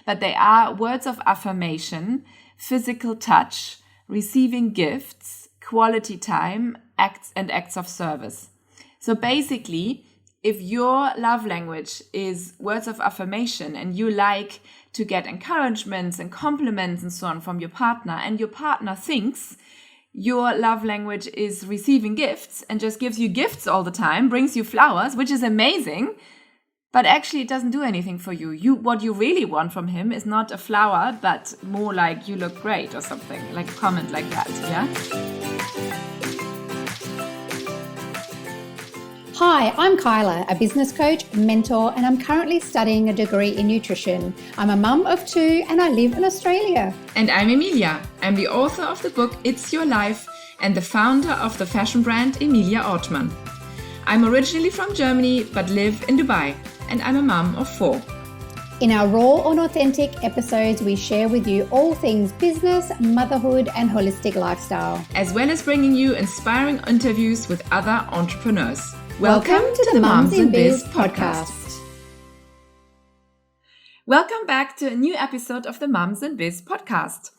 but they are words of affirmation, physical touch, receiving gifts, quality time, acts of service. So basically, if your love language is words of affirmation and you like to get encouragements and compliments and so on from your partner, and your partner thinks your love language is receiving gifts and just gives you gifts all the time, brings you flowers, which is amazing, but actually it doesn't do anything for you. What you really want from him is not a flower, but more like you look great or something, like a comment like that, yeah? Hi, I'm Kyla, a business coach, mentor, and I'm currently studying a degree in nutrition. I'm a mum of 2 and I live in Australia. And I'm Emilia. I'm the author of the book It's Your Life and the founder of the fashion brand Emilia Ohrtmann. I'm originally from Germany but live in Dubai, and I'm a mum of 4. In our raw and authentic episodes, we share with you all things business, motherhood, and holistic lifestyle, as well as bringing you inspiring interviews with other entrepreneurs. Welcome to the Mums in Biz Podcast. Welcome back to a new episode of the Mums in Biz Podcast.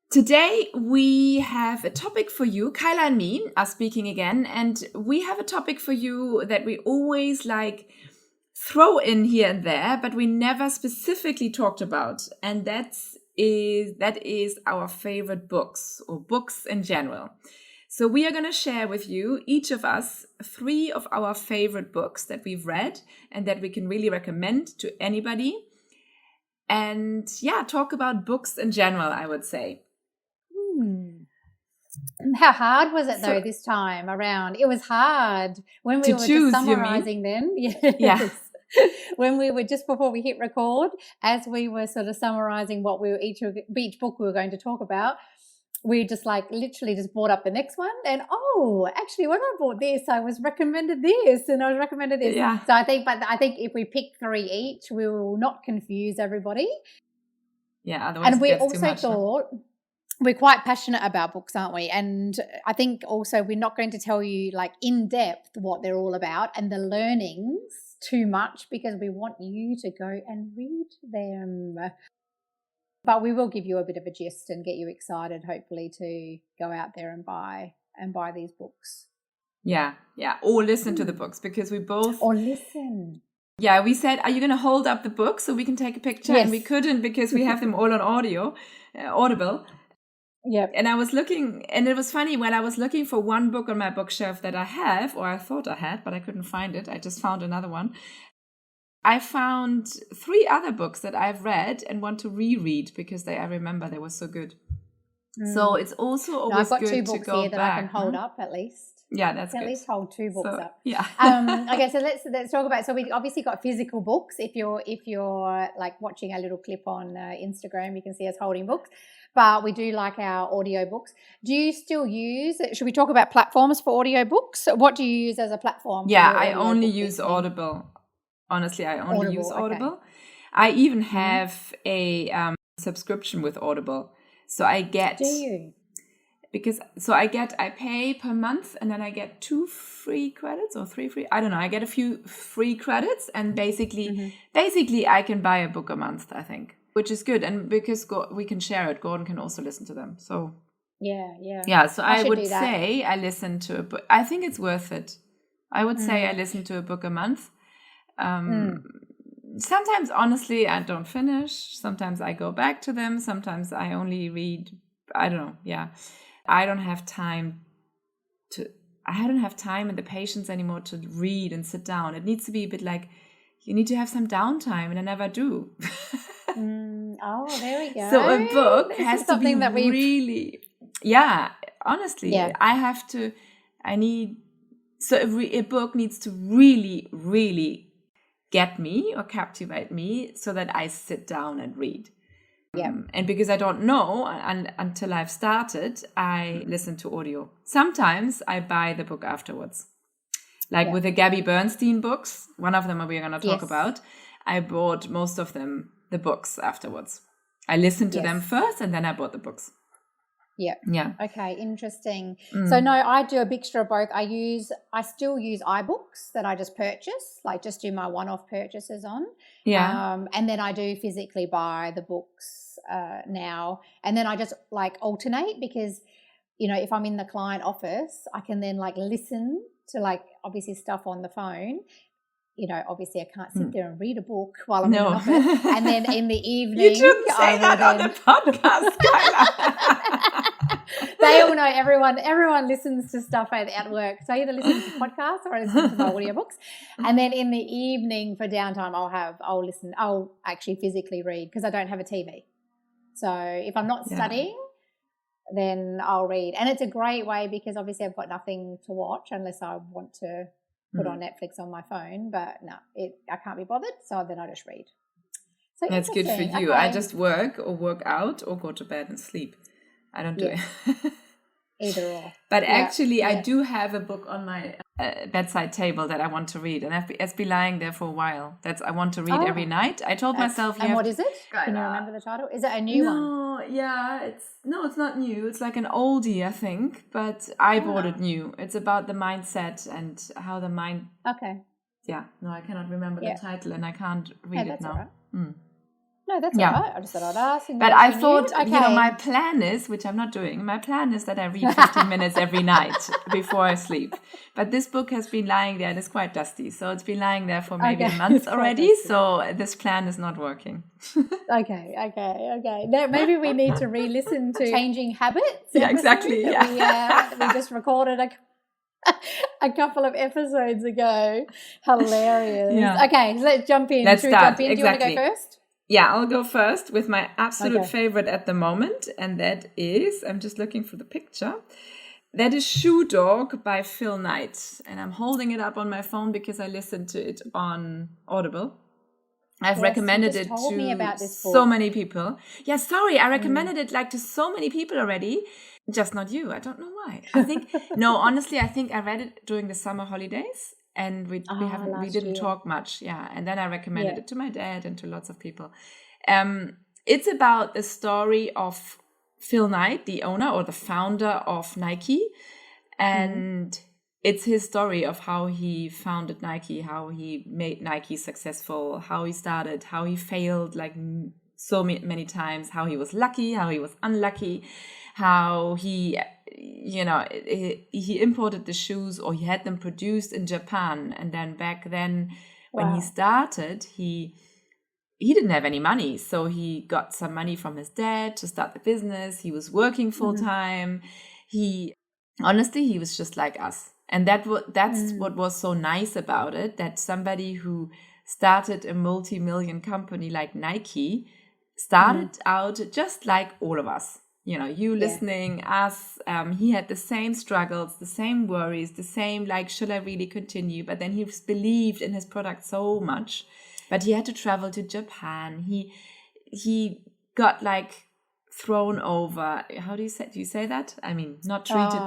Today we have a topic for you. Kyla and me are speaking again, and we have a topic for you that we always throw in here and there, but we never specifically talked about, and that is our favorite books, or books in general. So we are going to share with you, each of us, 3 of our favorite books that we've read and that we can really recommend to anybody. And talk about books in general, I would say. How hard was it though this time around? It was hard when we were choose, just summarizing then. Yes. Yeah. When we were just before we hit record, as we were sort of summarizing what each book we were going to talk about, we just literally just brought up the next one, and actually when I bought this, I was recommended this and I was recommended this. Yeah. So I think if we pick 3 each, we will not confuse everybody. Yeah. Otherwise and we it gets also too much, thought we're quite passionate about books, aren't we? And I think also we're not going to tell you in depth what they're all about and the learnings too much, because we want you to go and read them. But we will give you a bit of a gist and get you excited, hopefully, to go out there and buy these books. Yeah. Or listen to the books, because we both... Or listen. Yeah, we said, are you going to hold up the book so we can take a picture? Yes. And we couldn't, because we have them all on Audible. Yep. And I was looking, and it was funny, when I was looking for one book on my bookshelf that I have, or I thought I had, but I couldn't find it. I just found another one. I found 3 other books that I've read and want to reread, because I remember they were so good. So it's also always good to go back. I've got 2 books here that I can hold up at least. Yeah, that's good. At least hold 2 books up. Yeah. Okay, so let's talk about. So we obviously got physical books. If you're watching a little clip on Instagram, you can see us holding books. But we do like our audio books. Do you still use? Should we talk about platforms for audio books? What do you use as a platform? Yeah, I only use Audible. Honestly, I only use Audible. Okay. I even have a subscription with Audible. So I get... Do you? I pay per month, and then I get 2 free credits or 3 free. I don't know. I get a few free credits, and basically I can buy a book a month, I think, which is good. And because we can share it, Gordon can also listen to them. So yeah. So I would say I listen to a book. I think it's worth it. I would say I listen to a book a month. Sometimes, honestly, I don't finish. Sometimes I go back to them. Sometimes I only read. I don't know. Yeah. I don't have time and the patience anymore to read and sit down. It needs to be a bit you need to have some downtime, and I never do. There we go. So a book has to be really, honestly, a book needs to really, really get me or captivate me so that I sit down and read. Yeah. And because I don't know until I've started, I listen to audio. Sometimes I buy the book afterwards. With the Gabrielle Bernstein books, one of them we're going to talk about, I bought most of them, the books, afterwards. I listened to them first, and then I bought the books. Yeah. Yeah. Okay, interesting. So no, I do a mixture of both. I still use iBooks that I just purchase, like just do my one-off purchases on. Yeah. And then I do physically buy the books now. And then I just like alternate because, you know, if I'm in the client office, I can then like listen to like obviously stuff on the phone. You know, obviously I can't sit there and read a book while I'm in an office. And then in the evening, you shouldn't say that on the podcast, Kyla. They all know everyone listens to stuff at work. So I either listen to podcasts or I listen to my audiobooks. And then in the evening for downtime, I'll actually physically read because I don't have a TV. So if I'm not studying, then I'll read. And it's a great way because obviously I've got nothing to watch unless I want to put on Netflix on my phone. But no, I can't be bothered. So then I just read. So that's good for you. Okay. I just work or work out or go to bed and sleep. I don't do it. Either or. But actually, I do have a book on my bedside table that I want to read. And it's been lying there for a while. I want to read every night. I told myself... And what is it? Can you remember the title? Is it a new one? No, yeah. It's not new. It's like an oldie, I think. But I bought it new. It's about the mindset and how the mind... Okay. Yeah. No, I cannot remember the title and I can't read it now. Right. No, that's all right. I just thought I'd ask. But I thought, my plan is, which I'm not doing, my plan is that I read 15 minutes every night before I sleep. But this book has been lying there and it's quite dusty. So it's been lying there for maybe a month already. So this plan is not working. Okay. No, maybe we need to re-listen to Changing Habits. Yeah, exactly. We just recorded a couple of episodes ago. Hilarious. Yeah. Okay, so let's jump in. Let's start. Do you want to go first? Yeah, I'll go first with my absolute favorite at the moment. And that is, I'm just looking for the picture. That is Shoe Dog by Phil Knight. And I'm holding it up on my phone because I listened to it on Audible. I've recommended it to so many people. Yeah, sorry, I recommended it like to so many people already. Just not you. I don't know why. I think, honestly, I think I read it during the summer holidays. And we didn't talk much, and then I recommended it to my dad and to lots of people. It's about the story of Phil Knight, the owner or the founder of Nike, and it's his story of how he founded Nike, how he made Nike successful, how he started, how he failed like so many times, how he was lucky, how he was unlucky, how he imported the shoes or he had them produced in Japan. And then back then when he started, he didn't have any money. So he got some money from his dad to start the business. He was working full time. He was just like us. And that's what was so nice about it, that somebody who started a multi-million company like Nike started out just like all of us. You listening, us, he had the same struggles, the same worries, the same, like, should I really continue? But then he believed in his product so much. But he had to travel to Japan. He got, like, thrown over. How do you say that? I mean, not treated,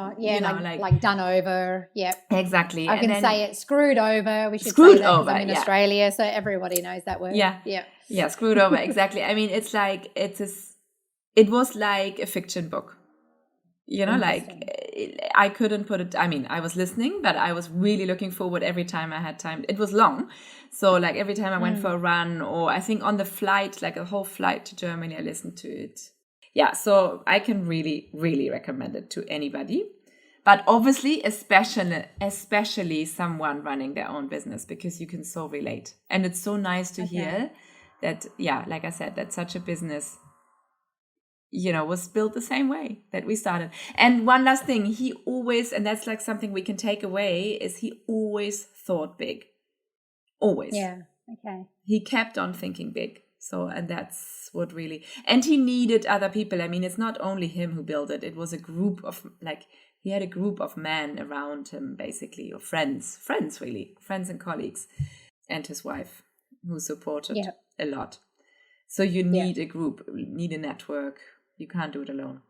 like done over. Yeah. Exactly. I can say it, screwed over. We should say that over, I'm in Australia, so everybody knows that word. Yeah. Yeah, screwed over, exactly. I mean, it's like, it was like a fiction book, I couldn't put it. I mean, I was listening, but I was really looking forward every time I had time. It was long. So like every time I went for a run, or I think on the flight, like a whole flight to Germany, I listened to it. Yeah. So I can really, really recommend it to anybody, but obviously, especially someone running their own business, because you can so relate. And it's so nice to hear that, like I said, that such a business was built the same way that we started. And one last thing, he always, and that's like something we can take away, is he always thought big. Always. Yeah. Okay. He kept on thinking big. So, and that's what really, and he needed other people. I mean, it's not only him who built it. It was a group of, like, he had a group of men around him, basically, or friends and colleagues, and his wife, who supported a lot. So you need a group, you need a network. You can't do it alone.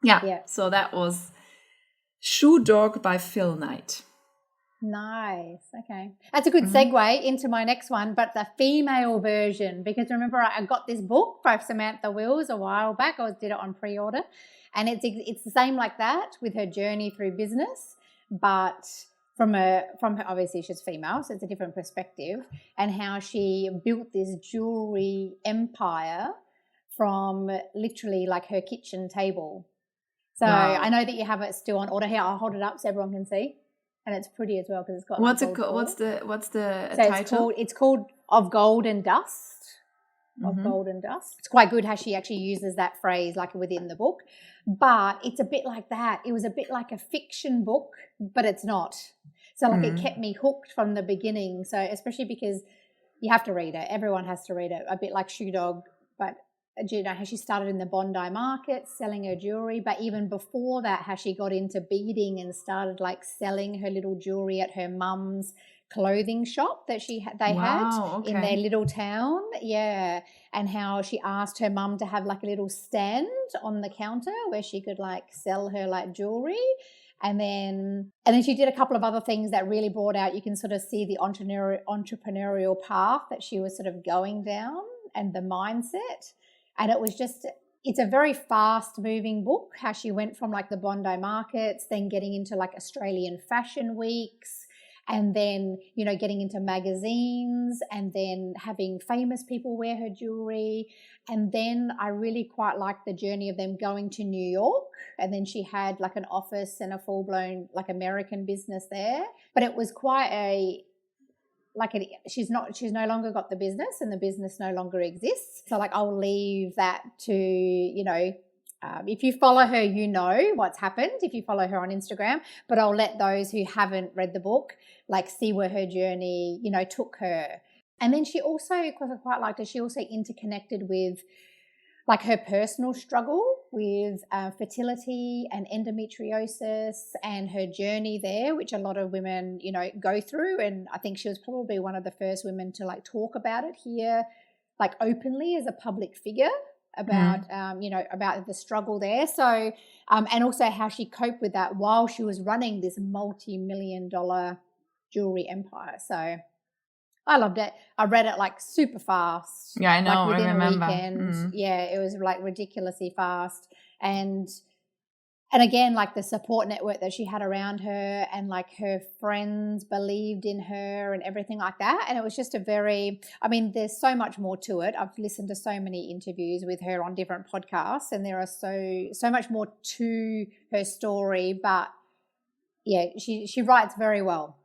Yeah. So that was Shoe Dog by Phil Knight. Nice. Okay. That's a good segue into my next one, but the female version, because remember I got this book by Samantha Wills a while back. I did it on pre-order, and it's the same like that with her journey through business, but from her obviously she's female, so it's a different perspective, and how she built this jewelry empire from literally like her kitchen table. So Wow. I know that you have it still on order here. I'll hold it up so everyone can see. And it's pretty as well because it's got. What's it called? What's the so title? It's called Of Gold and Dust. Of Mm-hmm. Gold and Dust. It's quite good how she actually uses that phrase like within the book. But it's a bit like that. It was a bit like a fiction book, but it's not. So like it kept me hooked from the beginning. So especially because you have to read it. Everyone has to read it. A bit like Shoe Dog, but you know how she started in the Bondi market selling her jewelry, but even before that how she got into beading and started like selling her little jewelry at her mum's clothing shop that they had in their little town. Yeah. And how she asked her mum to have like a little stand on the counter where she could like sell her like jewelry. And then she did a couple of other things that really brought out, you can sort of see the entrepreneurial path that she was sort of going down and the mindset. And it was just, it's a very fast moving book, how she went from like the Bondi markets, then getting into like Australian fashion weeks, and then, you know, getting into magazines, and then having famous people wear her jewelry. And then I really quite liked the journey of them going to New York. And then she had like an office and a full blown like American business there. But it was quite she's no longer got the business, and the business no longer exists. So like I'll leave that to, you know, if you follow her, you know what's happened if you follow her on Instagram, but I'll let those who haven't read the book like see where her journey, you know, took her. And then she also, because I quite liked it, she also interconnected with like her personal struggle with fertility and endometriosis and her journey there, which a lot of women, you know, go through. And I think she was probably one of the first women to like talk about it here, like openly as a public figure about, you know, about the struggle there. So, and also how she coped with that while she was running this multi-million-dollar jewelry empire. So I loved it. I read it like super fast. Yeah, I know. Like within I remember. a weekend. Yeah, it was like ridiculously fast. And again, like the support network that she had around her, and like her friends believed in her and everything like that. And it was just there's so much more to it. I've listened to so many interviews with her on different podcasts, and there are so much more to her story. But yeah, she writes very well.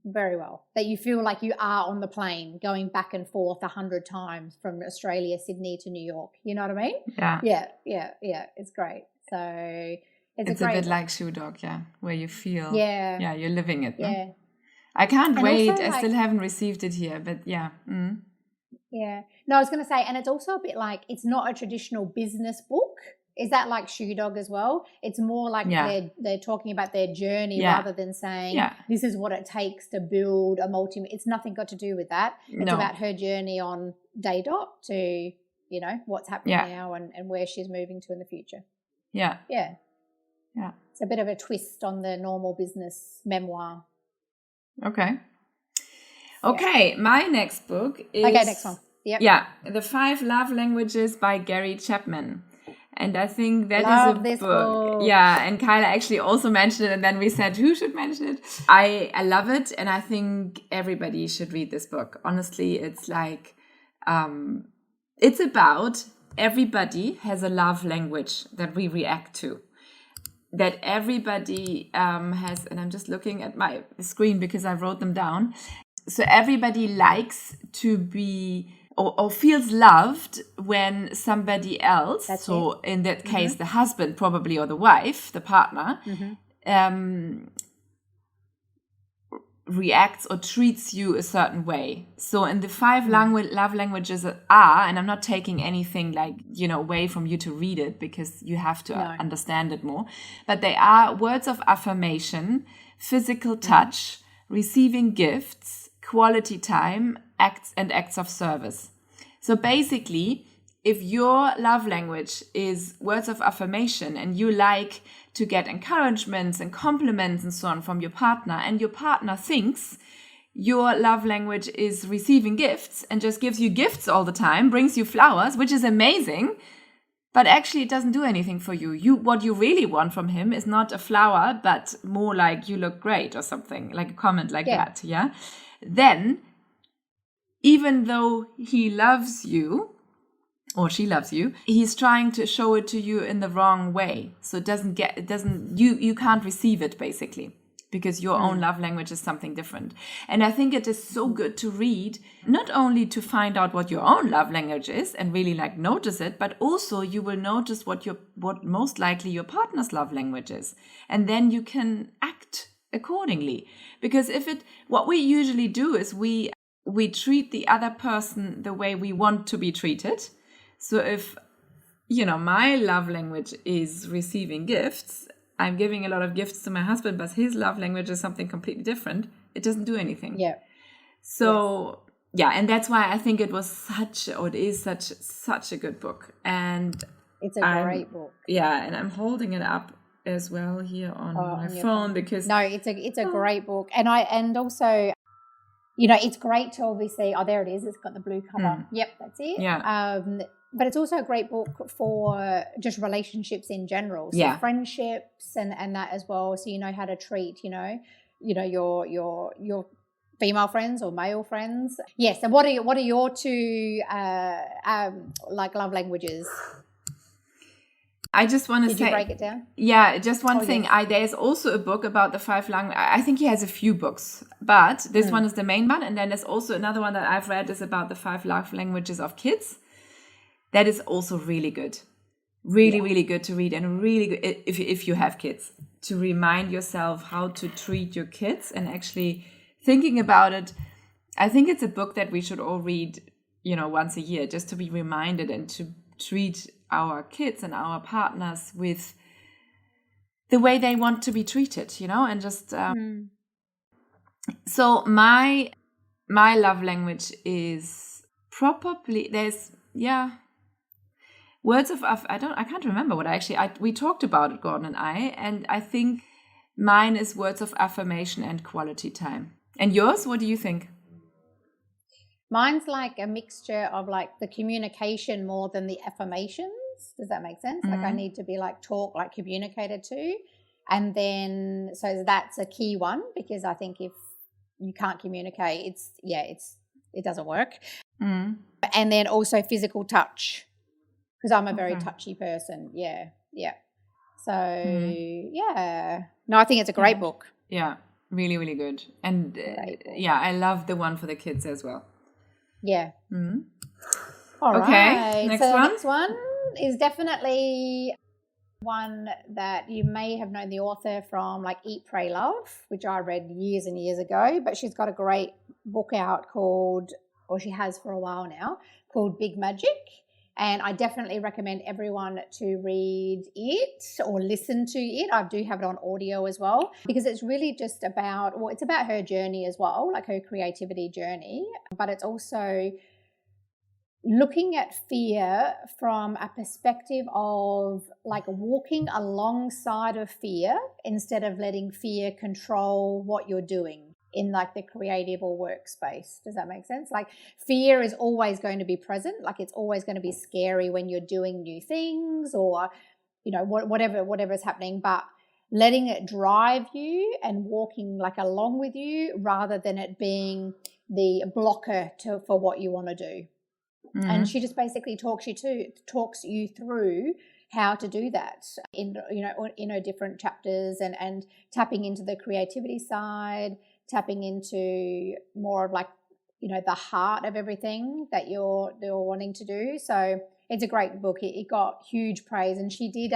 Very well, that you feel like you are on the plane going back and forth 100 times from Australia, Sydney to New York. You know what I mean? Yeah. It's great. So it's a bit like Shoe Dog, where you feel, you're living it. Yeah. No? I can't wait. Also, I still haven't received it here, but yeah. Yeah. No, I was going to say, and it's also a bit like, it's not a traditional business book. Is that like Shoe Dog as well? It's more like they're talking about their journey rather than saying this is what it takes to build a it's nothing got to do with that. It's about her journey on day dot to, you know, what's happening now and where she's moving to in the future. Yeah. Yeah. Yeah. It's a bit of a twist on the normal business memoir. Okay. Okay. My next book is... Okay, next one. Yep. Yeah. The 5 Love Languages by Gary Chapman. And I think that is a book. Yeah, and Kyla actually also mentioned it, and then we said who should mention it. I love it, and I think everybody should read this book. Honestly, it's like, it's about everybody has a love language that we react to. That everybody has, and I'm just looking at my screen because I wrote them down. So everybody likes to be... Or feels loved when somebody else, in that case, the husband probably, or the wife, the partner, reacts or treats you a certain way. So in the 5 love languages and I'm not taking anything like, you know, away from you to read it because you have to understand it more, but they are words of affirmation, physical touch, receiving gifts, quality time, acts of service. So basically, if your love language is words of affirmation and you like to get encouragements and compliments and so on from your partner, and your partner thinks your love language is receiving gifts and just gives you gifts all the time, brings you flowers, which is amazing, but actually it doesn't do anything for you. What you really want from him is not a flower, but more like you look great or something, like a comment like that, yeah? Then, even though he loves you, or she loves you, he's trying to show it to you in the wrong way. So you can't receive it, basically, because your own love language is something different. And I think it is so good to read, not only to find out what your own love language is and really like notice it, but also you will notice what most likely your partner's love language is. And then you can act accordingly. Because what we usually do is we treat the other person the way we want to be treated. So if, my love language is receiving gifts, I'm giving a lot of gifts to my husband, but his love language is something completely different. It doesn't do anything. Yeah. So, and that's why I think it is such a good book. And it's a great book. Yeah, and I'm holding it up as well here on my phone because... No, it's a great book. And also... it's great to obviously, there it is. It's got the blue cover. Yep, that's it. Yeah. But it's also a great book for just relationships in general. So friendships and that as well. So you know how to treat, your female friends or male friends. Yes. And what are your two like love languages? I just want to say... Did you break it down? Yeah, just one thing. Yes. There's also a book about the 5 languages. I think he has a few books, but this one is the main one. And then there's also another one that I've read is about the 5 love languages of kids. That is also really good. Really, really good to read, and really good if you have kids, to remind yourself how to treat your kids and actually thinking about it. I think it's a book that we should all read, once a year, just to be reminded and to treat our kids and our partners with the way they want to be treated, and just so my love language is probably words of I can't remember what we talked about it, Gordon and I think mine is words of affirmation and quality time. And yours, what do you think? Mine's like a mixture of like the communication more than the affirmations. Does that make sense? Like I need to be like communicated to. And then, so that's a key one, because I think if you can't communicate, it doesn't work. And then also physical touch, because I'm a very touchy person. Yeah. So, no, I think it's a great book. Yeah, really, really good. And I love the one for the kids as well. Yeah. All right. Next one. The next one is definitely one that you may have known the author from, like Eat, Pray, Love, which I read years and years ago. But she's got a great book out she has for a while now, called Big Magic. And I definitely recommend everyone to read it or listen to it. I do have it on audio as well, because it's really just it's about her journey as well, like her creativity journey. But it's also looking at fear from a perspective of like walking alongside of fear instead of letting fear control what you're doing in like the creative or workspace. Does that make sense? Like fear is always going to be present. Like it's always going to be scary when you're doing new things or, whatever is happening, but letting it drive you and walking like along with you rather than it being the blocker for what you want to do. And she just basically talks you through how to do that in different chapters and tapping into the creativity side, tapping into more of like, the heart of everything that you're wanting to do. So it's a great book. It got huge praise, and she did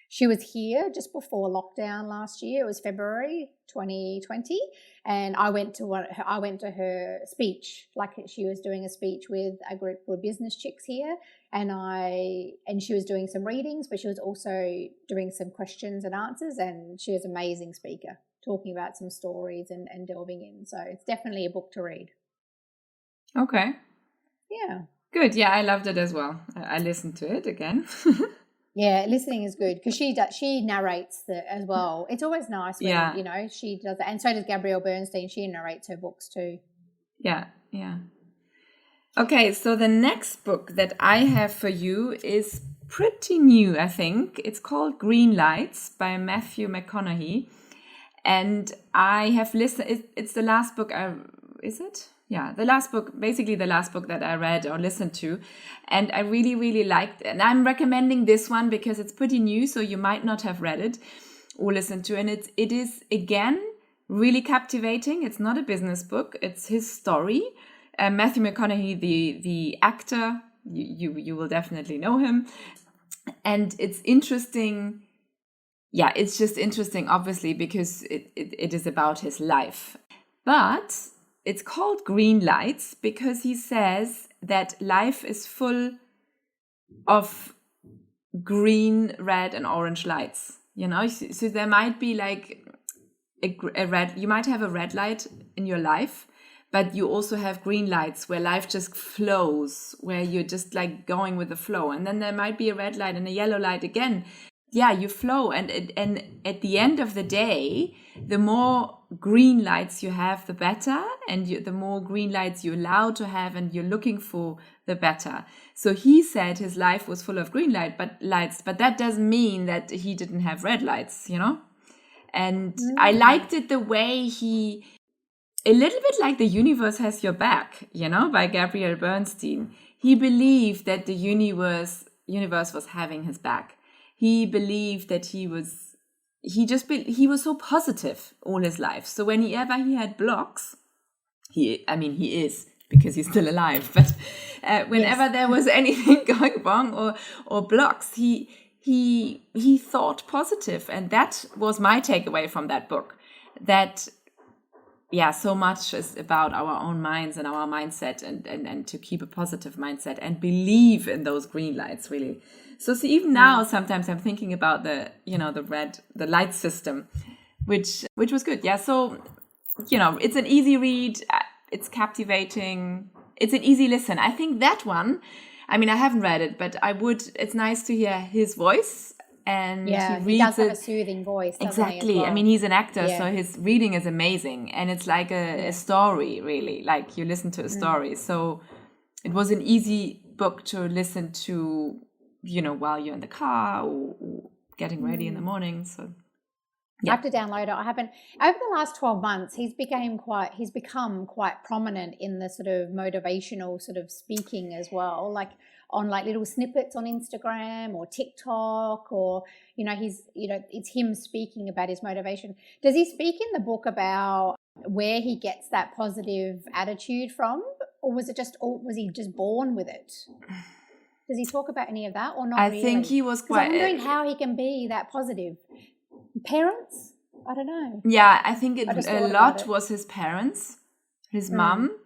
she was here just before lockdown last year. It was February 2020, and I went to her speech. Like she was doing a speech with a group called Business Chicks here, and she was doing some readings, but she was also doing some questions and answers, and she was an amazing speaker, talking about some stories and delving in. So it's definitely a book to read. Okay. Yeah. Good. Yeah, I loved it as well. I listened to it again. Yeah, listening is good because she narrates as well. It's always nice when, she does that. And so does Gabrielle Bernstein. She narrates her books too. Yeah. Okay, so the next book that I have for you is pretty new, I think. It's called Green Lights by Mcconaughey. And I have listened, it's the last book is it? Yeah, the last book that I read or listened to. And I really, really liked it. And I'm recommending this one because it's pretty new, so you might not have read it or listened to it. And it is, again, really captivating. It's not a business book. It's his story. Matthew McConaughey, the actor, you will definitely know him. And it's interesting. Yeah, it's just interesting, obviously, because it is about his life. But it's called Green Lights because he says that life is full of green, red, and orange lights. So there might be like a red. You might have a red light in your life, but you also have green lights where life just flows, where you're just like going with the flow. And then there might be a red light and a yellow light again. Yeah, you flow. And at the end of the day, the more green lights you have, the better. And the more green lights you're allowed to have and you're looking for, the better. So he said his life was full of green lights, but that doesn't mean that he didn't have red lights, And I liked it the way a little bit like The Universe Has Your Back, by Gabrielle Bernstein. He believed that the universe was having his back. He believed that he was so positive all his life. So whenever he had blocks, he is, because he's still alive, but whenever there was anything going wrong or blocks, he thought positive. And that was my takeaway from that book, that so much is about our own minds and our mindset and to keep a positive mindset and believe in those green lights, really. So see, even now, sometimes I'm thinking about the light system, which was good. Yeah. So, it's an easy read. It's captivating. It's an easy listen. I think that one, I haven't read it, but it's nice to hear his voice. And he does have a soothing voice. Exactly. Well. He's an actor, so his reading is amazing. And it's like a story, really. Like you listen to a story. So it was an easy book to listen to, while you're in the car or getting ready in the morning. So I have to download it. I haven't. Over the last 12 months, he's become quite prominent in the sort of motivational sort of speaking as well, like on like little snippets on Instagram or TikTok, or it's him speaking about his motivation. Does he speak in the book about where he gets that positive attitude from, or was he just born with it? Does he talk about any of that or not? I think he was quite. I'm wondering how he can be that positive. Parents? I don't know. Yeah, I think a lot was his parents, his mom.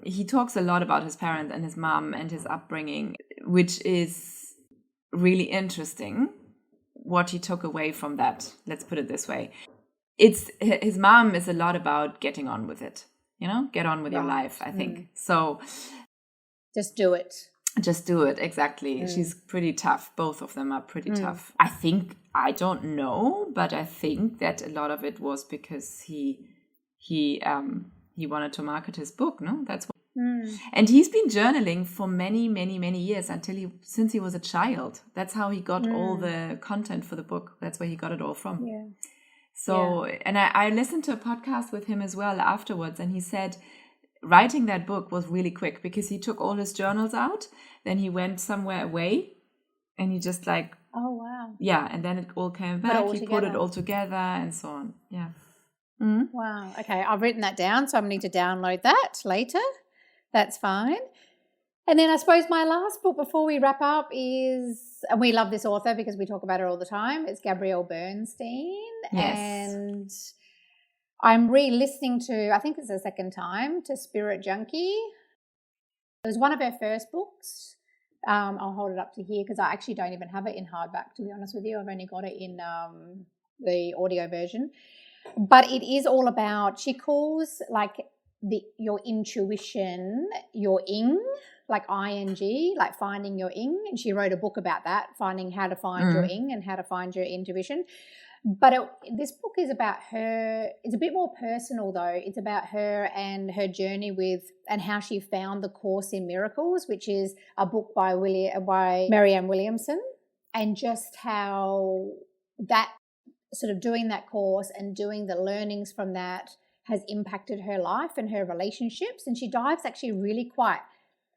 He talks a lot about his parents and his mom and his upbringing, which is really interesting. What he took away from that, let's put it this way. His mom is a lot about getting on with it. Get on with your life, I think. So just do it. Just do it, exactly. She's pretty tough. Both of them are pretty tough. I don't know, but I think that a lot of it was because he wanted to market his book, no? That's what. And he's been journaling for many, many, many years since he was a child. That's how he got all the content for the book. That's where he got it all from. Yeah. So, and I listened to a podcast with him as well afterwards, and he said writing that book was really quick because he took all his journals out, then he went somewhere away, and he just like, oh wow, yeah, and then it all came back. He put it all together and so on. Yeah. Mm-hmm. Wow. Okay, I've written that down, so I need to download that later. That's fine. And then I suppose my last book before we wrap up is, and we love this author because we talk about her all the time, it's Gabrielle Bernstein. Yes. And I'm re-listening to, I think it's the second time, to Spirit Junkie. It was one of her first books. I'll hold it up to here because I actually don't even have it in hardback, to be honest with you. I've only got it in the audio version. But it is all about, she calls like your intuition, your ing, like ing, like finding your ing. And she wrote a book about that, finding how to find your ing and how to find your intuition. But this book is about her. It's a bit more personal, though. It's about her and her journey with and how she found the Course in Miracles, which is a book by Marianne Williamson, and just how that sort of doing that course and doing the learnings from that has impacted her life and her relationships. And she dives actually really quite,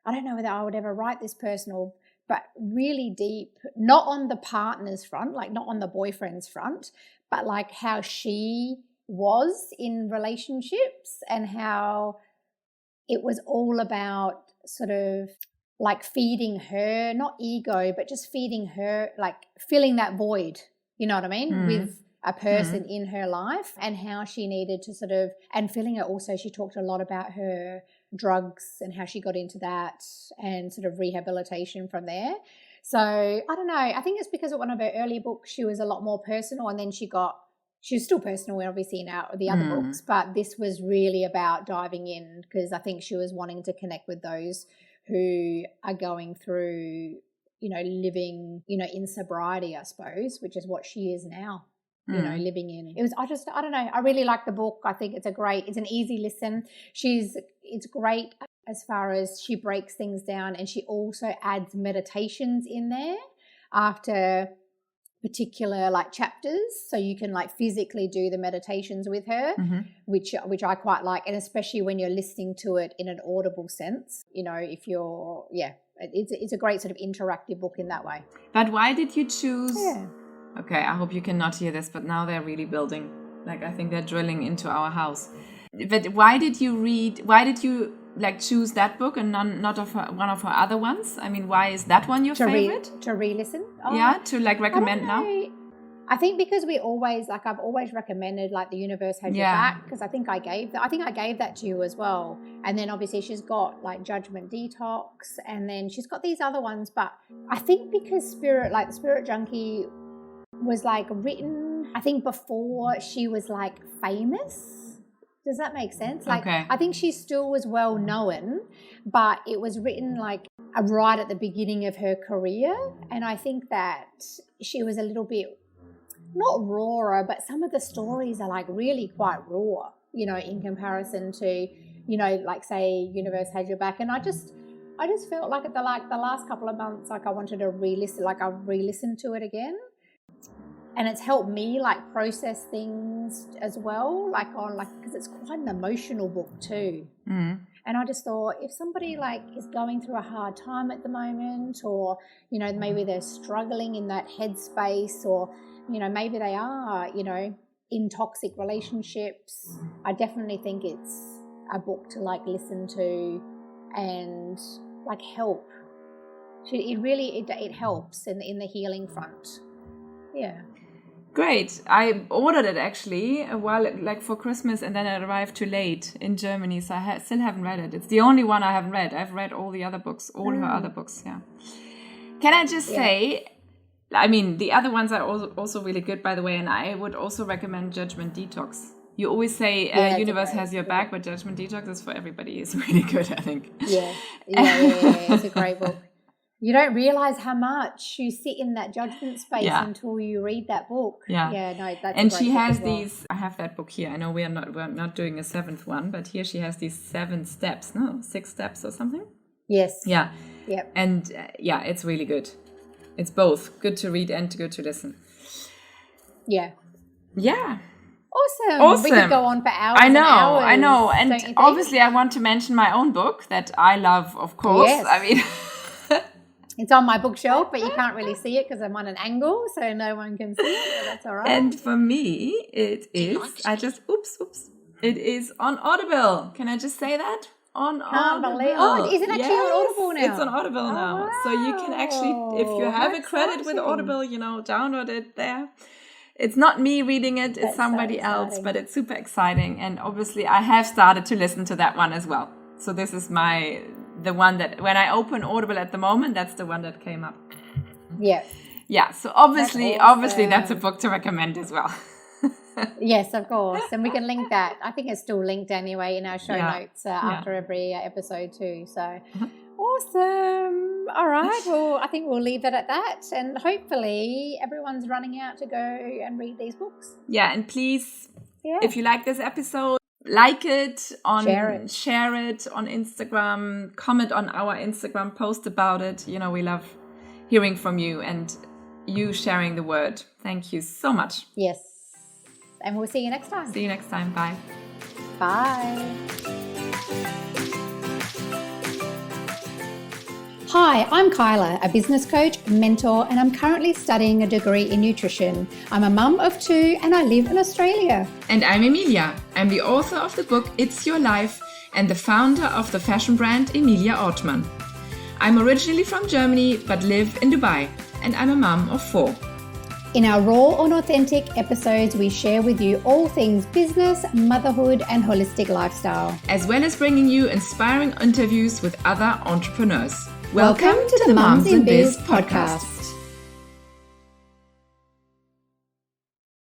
I don't know whether I would ever write this personal, but really deep, not on the partner's front, like not on the boyfriend's front, but like how she was in relationships and how it was all about sort of like feeding her, not ego, but just feeding her, like filling that void, you know what I mean, with a person in her life, and how she needed to sort of, and filling it also, she talked a lot about her drugs and how she got into that and sort of rehabilitation from there. So I don't know, I think it's because of one of her earlier books she was a lot more personal, and then she was still personal obviously in the other books, but this was really about diving in, because I think she was wanting to connect with those who are going through, you know, living, you know, in sobriety, I suppose, which is what she is now. You know, living in. I don't know. I really like the book. I think it's an easy listen. It's great as far as she breaks things down, and she also adds meditations in there after particular like chapters, so you can like physically do the meditations with her, which I quite like, and especially when you're listening to it in an audible sense. You know, if you're it's a great sort of interactive book in that way. But why did you choose? Yeah. Okay, I hope you cannot hear this, but now they're really building. Like, I think they're drilling into our house. But why did you like choose that book and not one of her other ones? I mean, why is that one your favorite? To re-listen? To like recommend now? I think because I've always recommended like The Universe Has Your Back, because I think I gave that to you as well. And then obviously she's got like Judgment Detox, and then she's got these other ones. But I think because The Spirit Junkie was like written, I think before she was like famous. Does that make sense? Like, okay. I think she still was well known, but it was written like right at the beginning of her career. And I think that she was a little bit, not rawer, but some of the stories are like really quite raw, you know, in comparison to, you know, like say Universe Has Your Back. And I just felt like at the last couple of months, like I wanted to re-listen, like I've re-listened to it again. And it's helped me like process things as well, because it's quite an emotional book too. And I just thought, if somebody like is going through a hard time at the moment, or, you know, maybe they're struggling in that headspace, or, you know, maybe they are, you know, in toxic relationships, I definitely think it's a book to like listen to and like help. It helps in the healing front. Yeah. Great. I ordered it actually a while, like for Christmas, and then it arrived too late in Germany, so I still haven't read it. It's the only one I haven't read. I've read all the other books, all her other books. Yeah. Can I just say, I mean, the other ones are also really good, by the way, and I would also recommend Judgment Detox. You always say Universe Has Your Back, but Judgment Detox is for everybody. It's really good, I think. Yeah. It's a great book. You don't realize how much you sit in that judgment space until you read that book. Yeah, no, that's. And she has these. I have that book here. I know we're not doing a seventh one, but here she has these 6 steps or something. Yes. Yeah. Yep. And it's really good. It's both good to read and good to listen. Yeah. Yeah. Awesome. We could go on for hours. I know. And obviously, I want to mention my own book that I love, of course. Yes. I mean. It's on my bookshelf, but you can't really see it because I'm on an angle, so no one can see it, but that's all right. And for me, it is, it is on Audible. Can I just say that? On Audible. Is it actually on Audible now? It's on Audible now. Wow. So you can actually, if you have a credit with Audible, you know, download it there. It's not me reading it, it's somebody else, but it's super exciting. And obviously I have started to listen to that one as well. So this is the one that when I open Audible at the moment, that's the one that came up. Yeah. Yeah. So obviously that's a book to recommend as well. Yes, of course. And we can link that. I think it's still linked anyway in our show notes after every episode too. So Awesome. All right. Well, I think we'll leave it at that. And hopefully everyone's running out to go and read these books. Yeah. And please, if you like this episode, like it, share it on Instagram, comment on our Instagram post about it. You know, we love hearing from you and you sharing the word. Thank you so much. Yes. And we'll see you next time. See you next time. Bye. Bye. Hi, I'm Kyla, a business coach, mentor, and I'm currently studying a degree in nutrition. I'm a mum of 2 and I live in Australia. And I'm Emilia. I'm the author of the book It's Your Life and the founder of the fashion brand Emilia Ohrtmann. I'm originally from Germany but live in Dubai, and I'm a mum of 4. In our raw and authentic episodes, we share with you all things business, motherhood, and holistic lifestyle, as well as bringing you inspiring interviews with other entrepreneurs. Welcome to the Mums in Biz podcast.